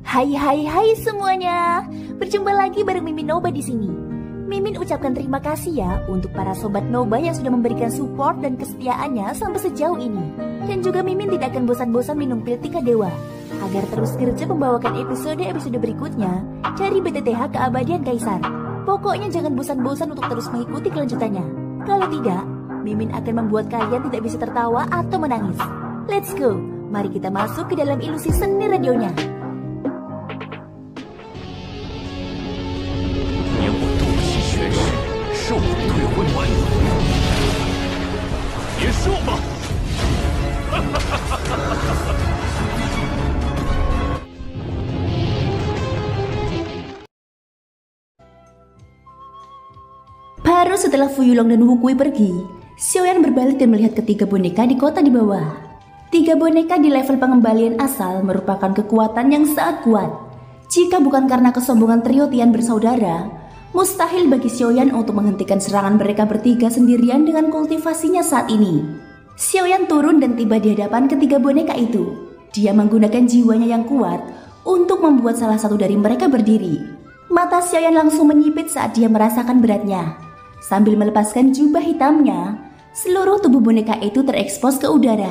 Hai semuanya. Berjumpa lagi bareng Mimin Noba di sini. Mimin ucapkan terima kasih ya untuk para sobat Noba yang sudah memberikan support dan kesetiaannya sampai sejauh ini. Dan juga Mimin tidak akan bosan-bosan minum pil Tika Dewa agar terus kerja membawakan episode-episode berikutnya dari BTTH Keabadian Kaisar. Pokoknya jangan bosan-bosan untuk terus mengikuti kelanjutannya. Kalau tidak, Mimin akan membuat kalian tidak bisa tertawa atau menangis. Let's go, mari kita masuk ke dalam ilusi seni radionya. Baru setelah Fuyulong dan Wukui pergi, Xiaoyan berbalik dan melihat ketiga boneka di kota di bawah. Tiga boneka di level pengembalian asal merupakan kekuatan yang sangat kuat. Jika bukan karena kesombongan trio Tian bersaudara, mustahil bagi Xiaoyan untuk menghentikan serangan mereka bertiga sendirian dengan kultivasinya saat ini. Xiaoyan turun dan tiba di hadapan ketiga boneka itu. Dia menggunakan jiwanya yang kuat untuk membuat salah satu dari mereka berdiri. Mata Xiaoyan langsung menyipit saat dia merasakan beratnya. Sambil melepaskan jubah hitamnya, seluruh tubuh boneka itu terekspos ke udara.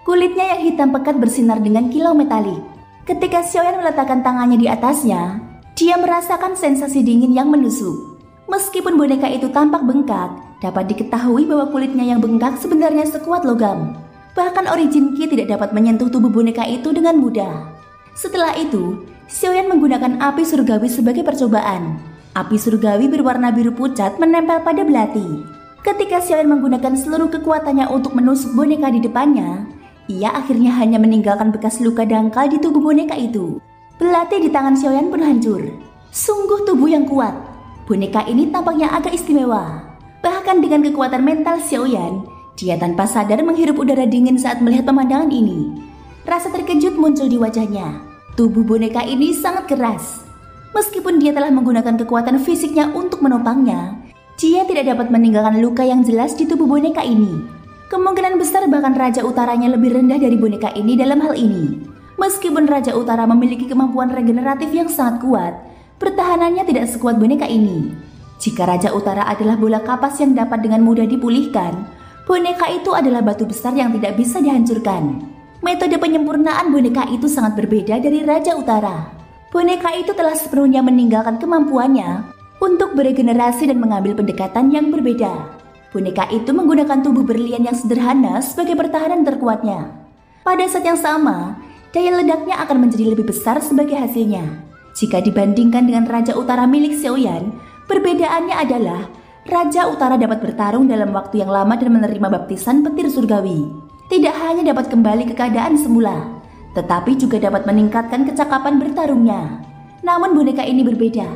Kulitnya yang hitam pekat bersinar dengan kilau metalik. Ketika Xiaoyan meletakkan tangannya di atasnya, dia merasakan sensasi dingin yang menusuk. Meskipun boneka itu tampak bengkak, dapat diketahui bahwa kulitnya yang bengkak sebenarnya sekuat logam. Bahkan Origin Ki tidak dapat menyentuh tubuh boneka itu dengan mudah. Setelah itu, Xiaoyan menggunakan api surgawi sebagai percobaan. Api surgawi berwarna biru pucat menempel pada belati. Ketika Xiaoyan menggunakan seluruh kekuatannya untuk menusuk boneka di depannya, ia akhirnya hanya meninggalkan bekas luka dangkal di tubuh boneka itu. Belati di tangan Xiaoyan pun hancur. Sungguh tubuh yang kuat. Boneka ini tampaknya agak istimewa. Bahkan dengan kekuatan mental Xiaoyan, dia tanpa sadar menghirup udara dingin saat melihat pemandangan ini. Rasa terkejut muncul di wajahnya. Tubuh boneka ini sangat keras. Meskipun dia telah menggunakan kekuatan fisiknya untuk menopangnya, dia tidak dapat meninggalkan luka yang jelas di tubuh boneka ini. Kemungkinan besar bahkan Raja Utaranya lebih rendah dari boneka ini dalam hal ini. Meskipun Raja Utara memiliki kemampuan regeneratif yang sangat kuat, pertahanannya tidak sekuat boneka ini. Jika Raja Utara adalah bola kapas yang dapat dengan mudah dipulihkan, boneka itu adalah batu besar yang tidak bisa dihancurkan. Metode penyempurnaan boneka itu sangat berbeda dari Raja Utara. Boneka itu telah sepenuhnya meninggalkan kemampuannya untuk beregenerasi dan mengambil pendekatan yang berbeda. Boneka itu menggunakan tubuh berlian yang sederhana sebagai pertahanan terkuatnya. Pada saat yang sama, daya ledaknya akan menjadi lebih besar sebagai hasilnya. Jika dibandingkan dengan Raja Utara milik Xiaoyan, perbedaannya adalah Raja Utara dapat bertarung dalam waktu yang lama dan menerima baptisan petir surgawi. Tidak hanya dapat kembali ke keadaan semula, tetapi juga dapat meningkatkan kecakapan bertarungnya. Namun boneka ini berbeda.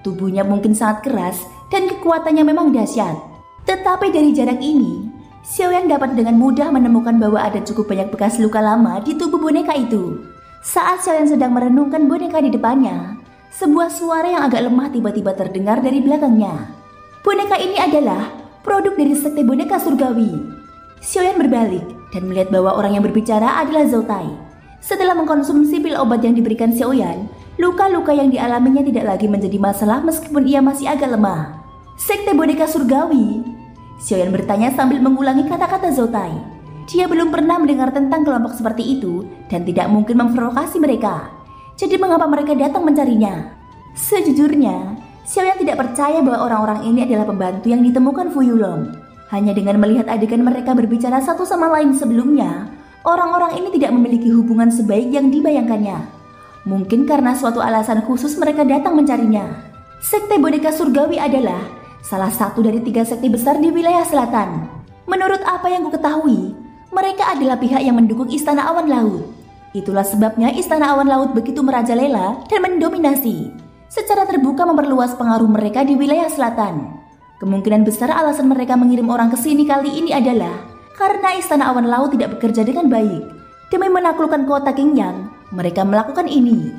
Tubuhnya mungkin sangat keras dan kekuatannya memang dahsyat. Tetapi dari jarak ini, Xiaoyan dapat dengan mudah menemukan bahwa ada cukup banyak bekas luka lama di tubuh boneka itu. Saat Xiaoyan sedang merenungkan boneka di depannya, sebuah suara yang agak lemah tiba-tiba terdengar dari belakangnya. Boneka ini adalah produk dari sekte boneka surgawi. Xiaoyan berbalik dan melihat bahwa orang yang berbicara adalah Zhou Tai. Setelah mengkonsumsi pil obat yang diberikan Xiaoyan, luka-luka yang dialaminya tidak lagi menjadi masalah meskipun ia masih agak lemah. Sekte boneka surgawi? Xiaoyan bertanya sambil mengulangi kata-kata Zhou Tai. Dia belum pernah mendengar tentang kelompok seperti itu dan tidak mungkin memprovokasi mereka. Jadi mengapa mereka datang mencarinya? Sejujurnya, Xiaoyan tidak percaya bahwa orang-orang ini adalah pembantu yang ditemukan Fuyulong. Hanya dengan melihat adegan mereka berbicara satu sama lain sebelumnya, orang-orang ini tidak memiliki hubungan sebaik yang dibayangkannya. Mungkin karena suatu alasan khusus mereka datang mencarinya. Sekte boneka surgawi adalah salah satu dari 3 sekte besar di wilayah selatan. Menurut apa yang kuketahui, mereka adalah pihak yang mendukung Istana Awan Laut. Itulah sebabnya Istana Awan Laut begitu merajalela dan mendominasi. Secara terbuka memperluas pengaruh mereka di wilayah selatan. Kemungkinan besar alasan mereka mengirim orang ke sini kali ini adalah karena Istana Awan Laut tidak bekerja dengan baik. Demi menaklukkan kota Qingyang, mereka melakukan ini,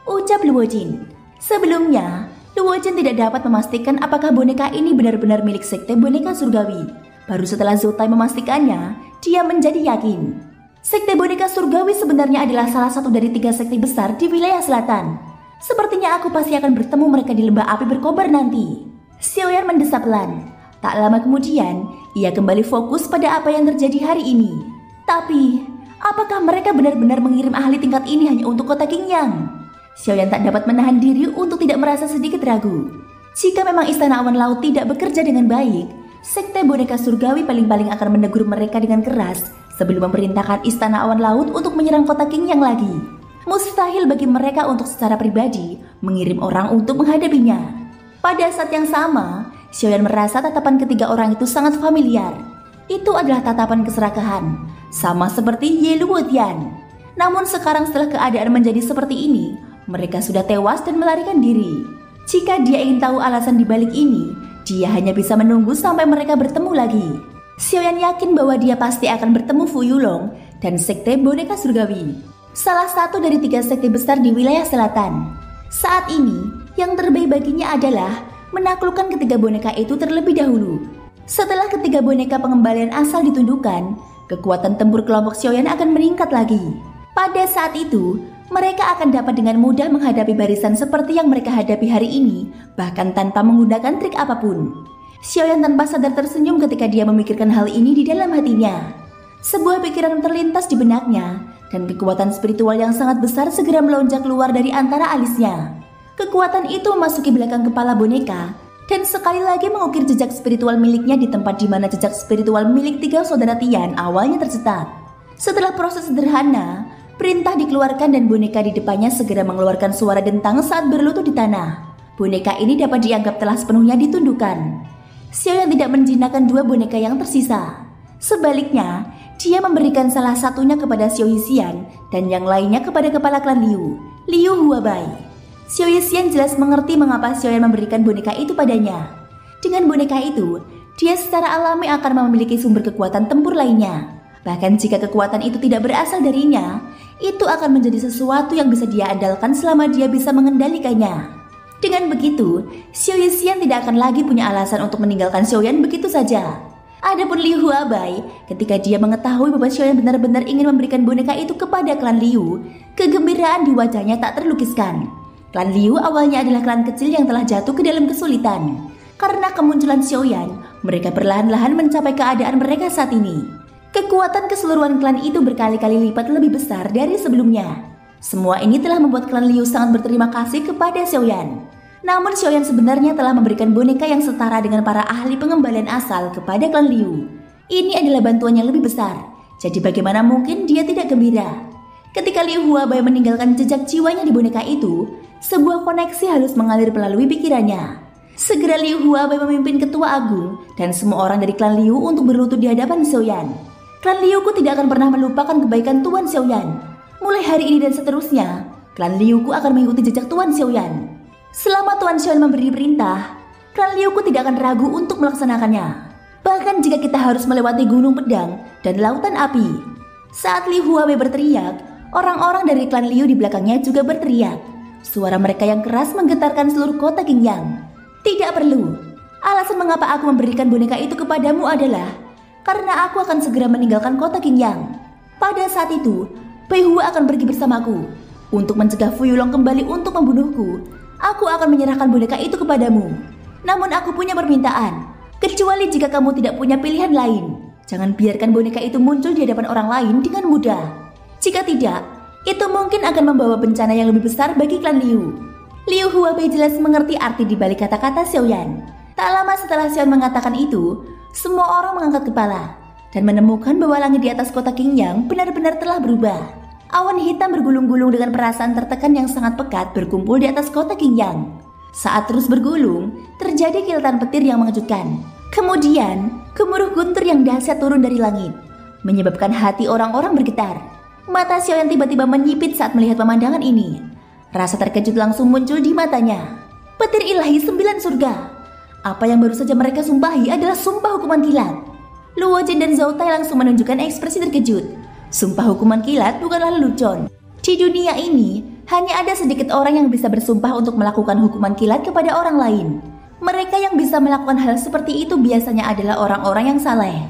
ucap Luo Jin. Sebelumnya, Luo Jin tidak dapat memastikan apakah boneka ini benar-benar milik sekte boneka surgawi. Baru setelah Zhou Tai memastikannya, dia menjadi yakin. Sekte boneka surgawi sebenarnya adalah salah satu dari 3 sekte besar di wilayah selatan. Sepertinya aku pasti akan bertemu mereka di lembah api berkobar nanti. Xiaoyan mendesah pelan. Tak lama kemudian, ia kembali fokus pada apa yang terjadi hari ini. Tapi, apakah mereka benar-benar mengirim ahli tingkat ini hanya untuk kota Qingyang? Xiaoyan tak dapat menahan diri untuk tidak merasa sedikit ragu. Jika memang Istana Awan Laut tidak bekerja dengan baik, sekte boneka surgawi paling-paling akan menegur mereka dengan keras sebelum memerintahkan Istana Awan Laut untuk menyerang kota Qingyang lagi. Mustahil bagi mereka untuk secara pribadi mengirim orang untuk menghadapinya. Pada saat yang sama, Xiaoyan merasa tatapan ketiga orang itu sangat familiar. Itu adalah tatapan keserakahan, sama seperti Ye Luotian. Namun sekarang setelah keadaan menjadi seperti ini, mereka sudah tewas dan melarikan diri. Jika dia ingin tahu alasan dibalik ini, dia hanya bisa menunggu sampai mereka bertemu lagi. Xiaoyan yakin bahwa dia pasti akan bertemu Fu Yulong dan sekte boneka surgawi, salah satu dari 3 sekte besar di wilayah selatan. Saat ini, yang terbaik baginya adalah menaklukkan ketiga boneka itu terlebih dahulu. Setelah ketiga boneka pengembalian asal ditundukkan, kekuatan tempur kelompok Xiaoyan akan meningkat lagi. Pada saat itu, mereka akan dapat dengan mudah menghadapi barisan seperti yang mereka hadapi hari ini, bahkan tanpa menggunakan trik apapun. Xiaoyan tanpa sadar tersenyum ketika dia memikirkan hal ini di dalam hatinya. Sebuah pikiran terlintas di benaknya, dan kekuatan spiritual yang sangat besar segera melonjak keluar dari antara alisnya. Kekuatan itu memasuki belakang kepala boneka, dan sekali lagi mengukir jejak spiritual miliknya di tempat di mana jejak spiritual milik 3 saudara Tian awalnya tercetak. Setelah proses sederhana, perintah dikeluarkan dan boneka di depannya segera mengeluarkan suara dentang saat berlutut di tanah. Boneka ini dapat dianggap telah sepenuhnya ditundukkan. Xiaoyan tidak menjinakkan 2 boneka yang tersisa. Sebaliknya, dia memberikan salah satunya kepada Xiao Yixian dan yang lainnya kepada kepala klan Liu, Liu Huabai. Xiao Yixian jelas mengerti mengapa Xiaoyan memberikan boneka itu padanya. Dengan boneka itu, dia secara alami akan memiliki sumber kekuatan tempur lainnya. Bahkan jika kekuatan itu tidak berasal darinya, itu akan menjadi sesuatu yang bisa dia andalkan selama dia bisa mengendalikannya. Dengan begitu, Xiao Yixian tidak akan lagi punya alasan untuk meninggalkan Xiaoyan begitu saja. Adapun Liu Huabai, ketika dia mengetahui bahwa Xiaoyan benar-benar ingin memberikan boneka itu kepada klan Liu, kegembiraan di wajahnya tak terlukiskan. Klan Liu awalnya adalah klan kecil yang telah jatuh ke dalam kesulitan. Karena kemunculan Xiaoyan, mereka perlahan-lahan mencapai keadaan mereka saat ini. Kekuatan keseluruhan klan itu berkali-kali lipat lebih besar dari sebelumnya. Semua ini telah membuat klan Liu sangat berterima kasih kepada Xiaoyan. Namun Xiaoyan sebenarnya telah memberikan boneka yang setara dengan para ahli pengembalian asal kepada klan Liu. Ini adalah bantuan yang lebih besar, jadi bagaimana mungkin dia tidak gembira? Ketika Liu Huabai meninggalkan jejak jiwanya di boneka itu, sebuah koneksi halus mengalir melalui pikirannya. Segera Liu Huabai memimpin ketua agung dan semua orang dari klan Liu untuk berlutut di hadapan Xiaoyan. Klan Liuku tidak akan pernah melupakan kebaikan Tuan Xiaoyan. Mulai hari ini dan seterusnya, klan Liuku akan mengikuti jejak Tuan Xiaoyan. Selama Tuan Xiaoyan memberi perintah, klan Liuku tidak akan ragu untuk melaksanakannya. Bahkan jika kita harus melewati gunung pedang dan lautan api. Saat Liu Huabai berteriak, orang-orang dari klan Liu di belakangnya juga berteriak. Suara mereka yang keras menggetarkan seluruh kota Qingyang. Tidak perlu. Alasan mengapa aku memberikan boneka itu kepadamu adalah karena aku akan segera meninggalkan kota Qingyang. Pada saat itu, Bai Hua akan pergi bersamaku. Untuk mencegah Fu Yulong kembali untuk membunuhku, aku akan menyerahkan boneka itu kepadamu. Namun aku punya permintaan. Kecuali jika kamu tidak punya pilihan lain, jangan biarkan boneka itu muncul di hadapan orang lain dengan mudah. Jika tidak, itu mungkin akan membawa bencana yang lebih besar bagi klan Liu. Liu Huabai jelas mengerti arti di balik kata-kata Xiaoyan. Tak lama setelah Xiaoyan mengatakan itu, semua orang mengangkat kepala dan menemukan bahwa langit di atas kota Qingyang benar-benar telah berubah. Awan hitam bergulung-gulung dengan perasaan tertekan yang sangat pekat berkumpul di atas kota Qingyang. Saat terus bergulung, terjadi kilatan petir yang mengejutkan. Kemudian, gemuruh guntur yang dahsyat turun dari langit, menyebabkan hati orang-orang bergetar. Mata Xiaoyan tiba-tiba menyipit saat melihat pemandangan ini. Rasa terkejut langsung muncul di matanya. Petir ilahi 9 surga. Apa yang baru saja mereka sumpahi adalah sumpah hukuman kilat. Luo Jin dan Zhao Tai langsung menunjukkan ekspresi terkejut. Sumpah hukuman kilat bukanlah lelucon. Di dunia ini, hanya ada sedikit orang yang bisa bersumpah untuk melakukan hukuman kilat kepada orang lain. Mereka yang bisa melakukan hal seperti itu biasanya adalah orang-orang yang saleh.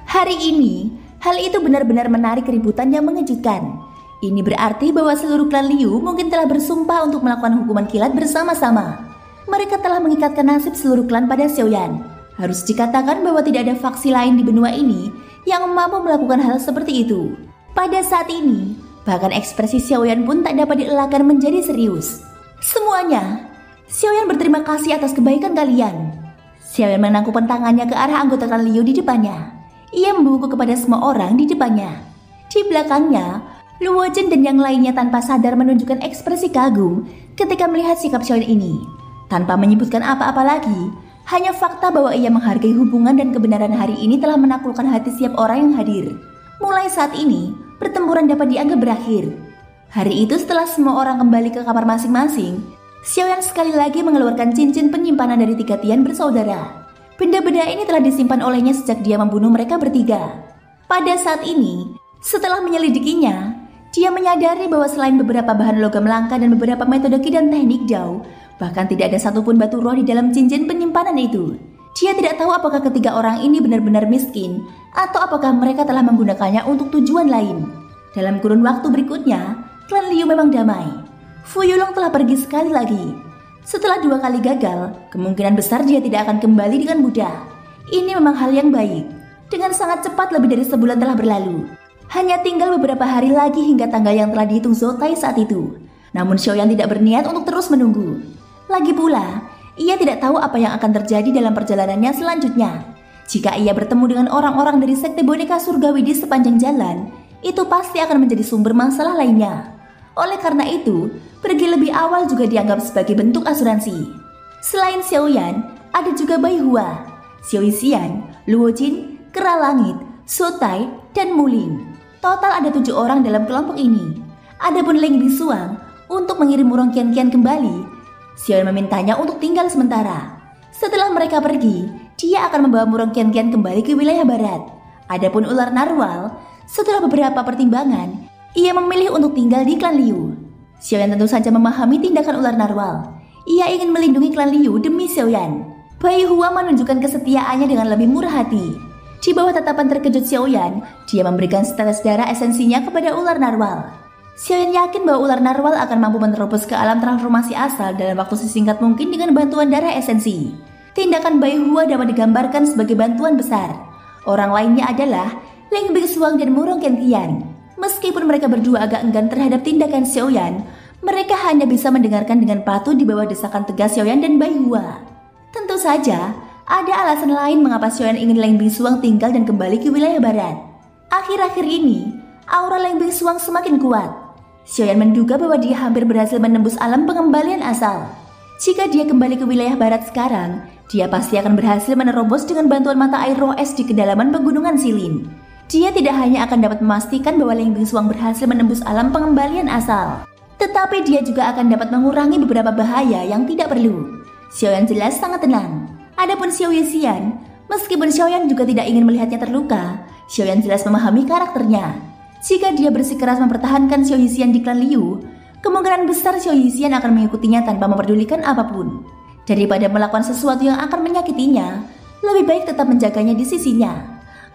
Hari ini, Hal itu benar-benar menarik keributan yang mengejutkan. Ini berarti bahwa seluruh klan Liu mungkin telah bersumpah untuk melakukan hukuman kilat bersama-sama. Mereka telah mengikatkan nasib seluruh klan pada Xiaoyan. Harus dikatakan bahwa tidak ada faksi lain di benua ini yang mampu melakukan hal seperti itu. Pada saat ini, bahkan ekspresi Xiaoyan pun tak dapat dielakkan menjadi serius. Semuanya, Xiaoyan berterima kasih atas kebaikan kalian. Xiaoyan menangkupkan tangannya ke arah anggota klan Liu di depannya. Ia membungkuk kepada semua orang di depannya. Di belakangnya, Luo Jin dan yang lainnya tanpa sadar menunjukkan ekspresi kagum ketika melihat sikap Xiaoyan ini. Tanpa menyebutkan apa-apa lagi, hanya fakta bahwa ia menghargai hubungan dan kebenaran hari ini telah menaklukkan hati setiap orang yang hadir. Mulai saat ini, pertempuran dapat dianggap berakhir. Hari itu setelah semua orang kembali ke kamar masing-masing, Xiaoyan sekali lagi mengeluarkan cincin penyimpanan dari 3 Tian bersaudara. Benda-benda ini telah disimpan olehnya sejak dia membunuh mereka bertiga. Pada saat ini, setelah menyelidikinya, dia menyadari bahwa selain beberapa bahan logam langka dan beberapa metode Qi dan teknik Dao, bahkan tidak ada satupun batu roh di dalam cincin penyimpanan itu. Dia tidak tahu apakah ketiga orang ini benar-benar miskin atau apakah mereka telah menggunakannya untuk tujuan lain. Dalam kurun waktu berikutnya, klan Liu memang damai. Fu Yulong telah pergi sekali lagi. Setelah 2 kali gagal, kemungkinan besar dia tidak akan kembali dengan mudah. Ini memang hal yang baik. Dengan sangat cepat lebih dari sebulan telah berlalu. Hanya tinggal beberapa hari lagi hingga tanggal yang telah dihitung Zhou Tai saat itu. Namun Xiaoyan tidak berniat untuk terus menunggu. Lagi pula, ia tidak tahu apa yang akan terjadi dalam perjalanannya selanjutnya. Jika ia bertemu dengan orang-orang dari sekte boneka surgawi di sepanjang jalan, itu pasti akan menjadi sumber masalah lainnya. Oleh karena itu, pergi lebih awal juga dianggap sebagai bentuk asuransi. Selain Xiaoyan, ada juga Bai Hua, Xiao Yixian, Luo Jin, Kera Langit, Zhou Tai, dan Mulin. Total ada 7 orang dalam kelompok ini. Adapun Leng Bisuang untuk mengirim Wurong Qianqian kembali, Xiaoyan memintanya untuk tinggal sementara. Setelah mereka pergi, dia akan membawa Wurong Qianqian kembali ke wilayah barat. Adapun ular narwal, setelah beberapa pertimbangan, ia memilih untuk tinggal di klan Liu. Xiaoyan tentu saja memahami tindakan ular narwal. Ia ingin melindungi klan Liu demi Xiaoyan. Bai Hua menunjukkan kesetiaannya dengan lebih murah hati. Di bawah tatapan terkejut Xiaoyan, dia memberikan setetes darah esensinya kepada ular narwal. Xiaoyan yakin bahwa ular narwal akan mampu menerobos ke alam transformasi asal dalam waktu sesingkat mungkin dengan bantuan darah esensi. Tindakan Bai Hua dapat digambarkan sebagai bantuan besar. Orang lainnya adalah Leng Bisuang dan Wurong Qianqian. Meskipun mereka berdua agak enggan terhadap tindakan Xiaoyan, mereka hanya bisa mendengarkan dengan patuh di bawah desakan tegas Xiaoyan dan Bai Hua. Tentu saja, ada alasan lain mengapa Xiaoyan ingin Leng Bisuang tinggal dan kembali ke wilayah barat. Akhir-akhir ini, aura Leng Bisuang semakin kuat. Xiaoyan menduga bahwa dia hampir berhasil menembus alam pengembalian asal. Jika dia kembali ke wilayah barat sekarang, dia pasti akan berhasil menerobos dengan bantuan mata air roh es di kedalaman pegunungan Silin. Dia tidak hanya akan dapat memastikan bahwa Leng Bisuang berhasil menembus alam pengembalian asal, tetapi dia juga akan dapat mengurangi beberapa bahaya yang tidak perlu. Xiaoyan jelas sangat tenang. Adapun Xiao Yixian, meskipun Xiaoyan juga tidak ingin melihatnya terluka, Xiaoyan jelas memahami karakternya. Jika dia bersikeras mempertahankan Xiao Yixian di klan Liu, kemungkinan besar Xiao Yixian akan mengikutinya tanpa memperdulikan apapun. Daripada melakukan sesuatu yang akan menyakitinya, lebih baik tetap menjaganya di sisinya.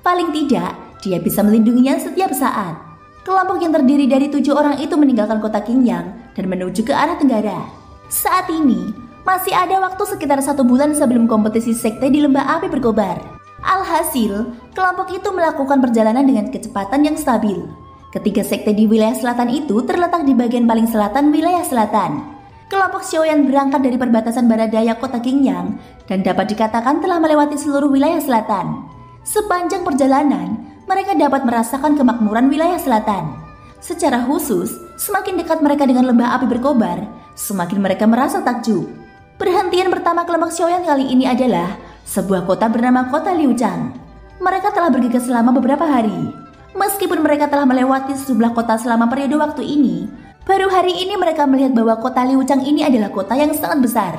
Paling tidak, dia bisa melindunginya setiap saat. Kelompok yang terdiri dari 7 orang itu meninggalkan kota Qingyang dan menuju ke arah tenggara. Saat ini, masih ada waktu sekitar 1 bulan sebelum kompetisi sekte di lembah api berkobar. Alhasil, kelompok itu melakukan perjalanan dengan kecepatan yang stabil. Ketiga sekte di wilayah selatan itu terletak di bagian paling selatan wilayah selatan. Kelompok Xiaoyan berangkat dari perbatasan barat daya kota Qingyang dan dapat dikatakan telah melewati seluruh wilayah selatan. Sepanjang perjalanan, mereka dapat merasakan kemakmuran wilayah selatan. Secara khusus, semakin dekat mereka dengan lembah api berkobar, semakin mereka merasa takjub. Perhentian pertama kelompok Xiaoyan kali ini adalah sebuah kota bernama Kota Liuchang. Mereka telah bergegas selama beberapa hari. Meskipun mereka telah melewati sejumlah kota selama periode waktu ini, baru hari ini mereka melihat bahwa Kota Liuchang ini adalah kota yang sangat besar.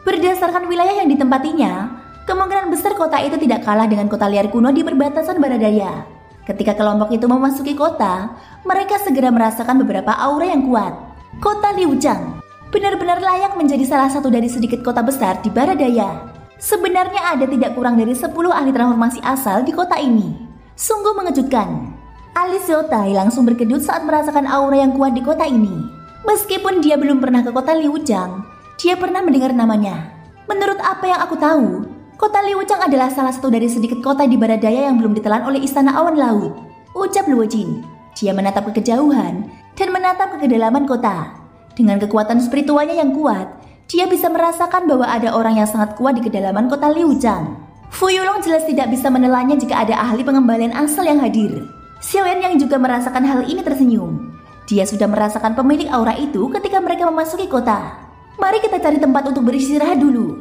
Berdasarkan wilayah yang ditempatinya, kemungkinan besar kota itu tidak kalah dengan kota liar kuno di perbatasan barat daya. Ketika kelompok itu memasuki kota, mereka segera merasakan beberapa aura yang kuat. Kota Liuchang benar-benar layak menjadi salah satu dari sedikit kota besar di barat daya. Sebenarnya ada tidak kurang dari 10 ahli transformasi asal di kota ini. Sungguh mengejutkan. Alis Xiaotai langsung berkedut saat merasakan aura yang kuat di kota ini. Meskipun dia belum pernah ke kota Liujiang, dia pernah mendengar namanya. Menurut apa yang aku tahu, kota Liujiang adalah salah satu dari sedikit kota di barat daya yang belum ditelan oleh Istana Awan Laut, ucap Luo Jin. Dia menatap ke kejauhan dan menatap ke kedalaman kota. Dengan kekuatan spiritualnya yang kuat, dia bisa merasakan bahwa ada orang yang sangat kuat di kedalaman kota Liujiang. Fu Yulong jelas tidak bisa menelannya jika ada ahli pengembalian asal yang hadir. Xiaoyan yang juga merasakan hal ini tersenyum. Dia sudah merasakan pemilik aura itu ketika mereka memasuki kota. Mari kita cari tempat untuk beristirahat dulu.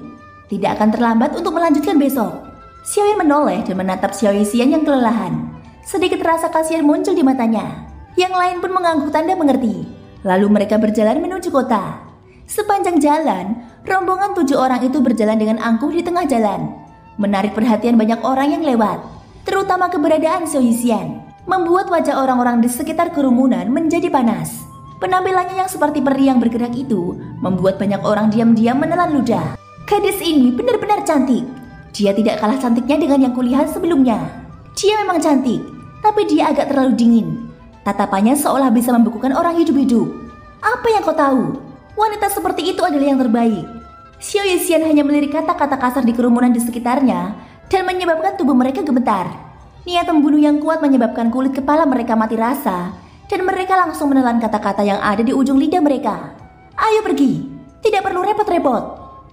Tidak akan terlambat untuk melanjutkan besok. Xiaoyan menoleh dan menatap Xiao Yixian yang kelelahan. Sedikit rasa kasihan muncul di matanya. Yang lain pun mengangguk tanda mengerti. Lalu mereka berjalan menuju kota. Sepanjang jalan, rombongan 7 orang itu berjalan dengan angkuh di tengah jalan. Menarik perhatian banyak orang yang lewat, terutama keberadaan Xiao Yixian, membuat wajah orang-orang di sekitar kerumunan menjadi panas. Penampilannya yang seperti peri yang bergerak itu membuat banyak orang diam-diam menelan ludah. Gadis ini benar-benar cantik. Dia tidak kalah cantiknya dengan yang kulihat sebelumnya. Dia memang cantik, tapi dia agak terlalu dingin. Tatapannya seolah bisa membekukan orang hidup-hidup. Apa yang kau tahu? Wanita seperti itu adalah yang terbaik. Xiao Yixian hanya melirik kata-kata kasar di kerumunan di sekitarnya dan menyebabkan tubuh mereka gemetar. Niat membunuh yang kuat menyebabkan kulit kepala mereka mati rasa dan mereka langsung menelan kata-kata yang ada di ujung lidah mereka. Ayo pergi, tidak perlu repot-repot.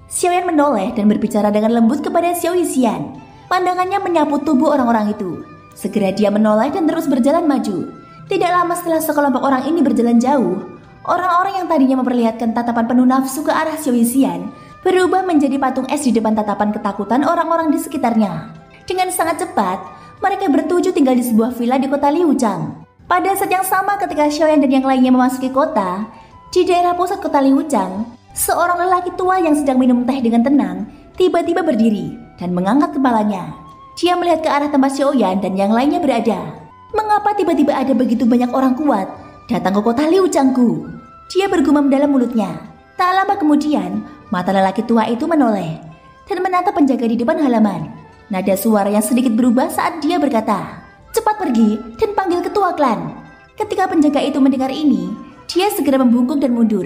Xiaoyan menoleh dan berbicara dengan lembut kepada Xiao Yixian. Pandangannya menyapu tubuh orang-orang itu. Segera dia menoleh dan terus berjalan maju. Tidak lama setelah sekelompok orang ini berjalan jauh, orang-orang yang tadinya memperlihatkan tatapan penuh nafsu ke arah Xiao Yixian berubah menjadi patung es di depan tatapan ketakutan orang-orang di sekitarnya. Dengan sangat cepat, mereka bertuju tinggal di sebuah villa di kota Liujiang. Pada saat yang sama ketika Xiaoyan dan yang lainnya memasuki kota, di daerah pusat kota Liujiang, seorang lelaki tua yang sedang minum teh dengan tenang tiba-tiba berdiri dan mengangkat kepalanya. Dia melihat ke arah tempat Xiaoyan dan yang lainnya berada. Mengapa tiba-tiba ada begitu banyak orang kuat datang ke kota Liujiangku? Dia bergumam dalam mulutnya. Tak lama kemudian, mata lelaki tua itu menoleh dan menatap penjaga di depan halaman. Nada suara yang sedikit berubah saat dia berkata, "Cepat pergi dan panggil ketua klan." Ketika penjaga itu mendengar ini, dia segera membungkuk dan mundur.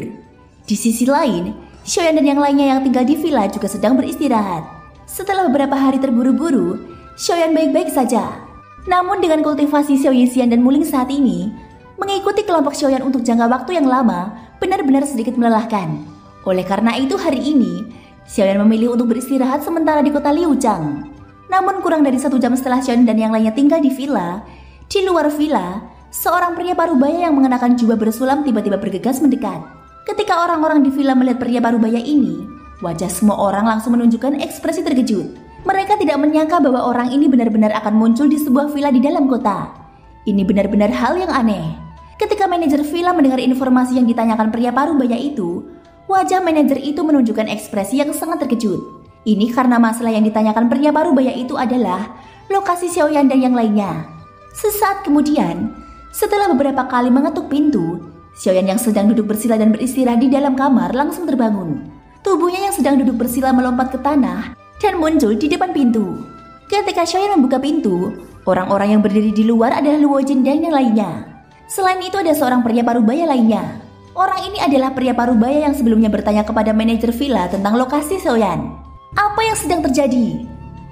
Di sisi lain, Xiaoyan dan yang lainnya yang tinggal di villa juga sedang beristirahat. Setelah beberapa hari terburu-buru, Xiaoyan baik-baik saja. Namun dengan kultivasi Xiao Yixian dan Muling saat ini, mengikuti kelompok Xiaoyan untuk jangka waktu yang lama benar-benar sedikit melelahkan. Oleh karena itu hari ini, Xiaoyan memilih untuk beristirahat sementara di kota Liujiang. Namun kurang dari 1 jam setelah Xiaoyan dan yang lainnya tinggal di villa, di luar villa, seorang pria parubaya yang mengenakan jubah bersulam tiba-tiba bergegas mendekat. Ketika orang-orang di villa melihat pria parubaya ini, wajah semua orang langsung menunjukkan ekspresi terkejut. Mereka tidak menyangka bahwa orang ini benar-benar akan muncul di sebuah villa di dalam kota. Ini benar-benar hal yang aneh. Ketika manajer villa mendengar informasi yang ditanyakan pria parubaya itu, wajah manajer itu menunjukkan ekspresi yang sangat terkejut. Ini karena masalah yang ditanyakan pria parubaya itu adalah lokasi Xiaoyan dan yang lainnya. Sesaat kemudian, setelah beberapa kali mengetuk pintu, Xiaoyan yang sedang duduk bersila dan beristirahat di dalam kamar langsung terbangun. Tubuhnya yang sedang duduk bersila melompat ke tanah dan muncul di depan pintu. Ketika Xiaoyan membuka pintu, orang-orang yang berdiri di luar adalah Luo Jin dan yang lainnya. Selain itu ada seorang pria parubaya lainnya. Orang ini adalah pria parubaya yang sebelumnya bertanya kepada manajer villa tentang lokasi Xiaoyan. Apa yang sedang terjadi?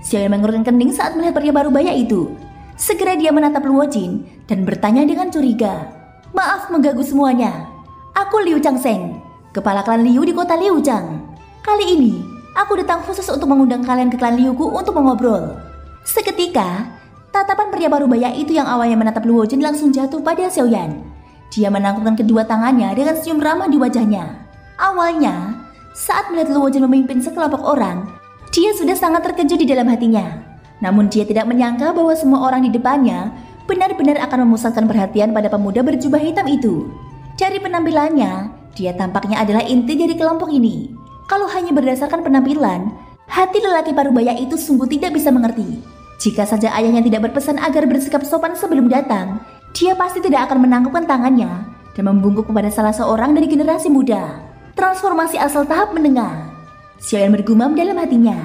Xiaoyan mengerutkan kening saat melihat pria parubaya itu. Segera dia menatap Luo Jin dan bertanya dengan curiga. "Maaf mengganggu semuanya. Aku Liu Changseng, kepala klan Liu di kota Liujiang. Kali ini, aku datang khusus untuk mengundang kalian ke klan Liuku untuk mengobrol." Seketika, tatapan pria parubaya itu yang awalnya menatap Luo Jin langsung jatuh pada Xiaoyan. Dia menangkupkan kedua tangannya dengan senyum ramah di wajahnya. Awalnya, saat melihat Luo Jin memimpin sekelompok orang, dia sudah sangat terkejut di dalam hatinya. Namun dia tidak menyangka bahwa semua orang di depannya benar-benar akan memusatkan perhatian pada pemuda berjubah hitam itu. Dari penampilannya, dia tampaknya adalah inti dari kelompok ini. Kalau hanya berdasarkan penampilan, hati lelaki parubaya itu sungguh tidak bisa mengerti. Jika saja ayahnya tidak berpesan agar bersikap sopan sebelum datang, dia pasti tidak akan menangkupkan tangannya dan membungkuk kepada salah seorang dari generasi muda. Transformasi asal tahap menengah. Xiaoyan bergumam dalam hatinya.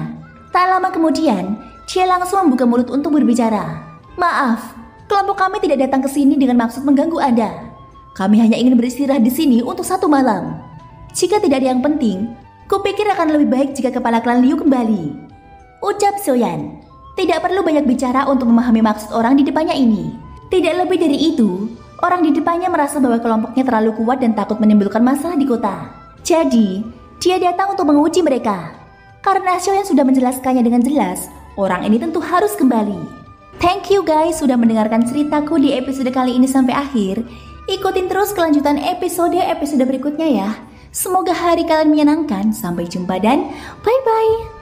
Tak lama kemudian, dia langsung membuka mulut untuk berbicara. "Maaf, Kelompok kami tidak datang ke sini dengan maksud mengganggu Anda. Kami hanya ingin beristirahat di sini untuk 1 malam. Jika tidak ada yang penting, kupikir akan lebih baik jika kepala klan Liu kembali. Ucap Xiaoyan. Tidak perlu banyak bicara untuk memahami maksud orang di depannya ini. Tidak lebih dari itu, orang di depannya merasa bahwa kelompoknya terlalu kuat dan takut menimbulkan masalah di kota. Jadi, dia datang untuk menguji mereka. Karena Xiaoyan sudah menjelaskannya dengan jelas, orang ini tentu harus kembali. Thank you guys sudah mendengarkan ceritaku di episode kali ini sampai akhir. Ikutin terus kelanjutan episode berikutnya ya. Semoga hari kalian menyenangkan. Sampai jumpa dan bye-bye.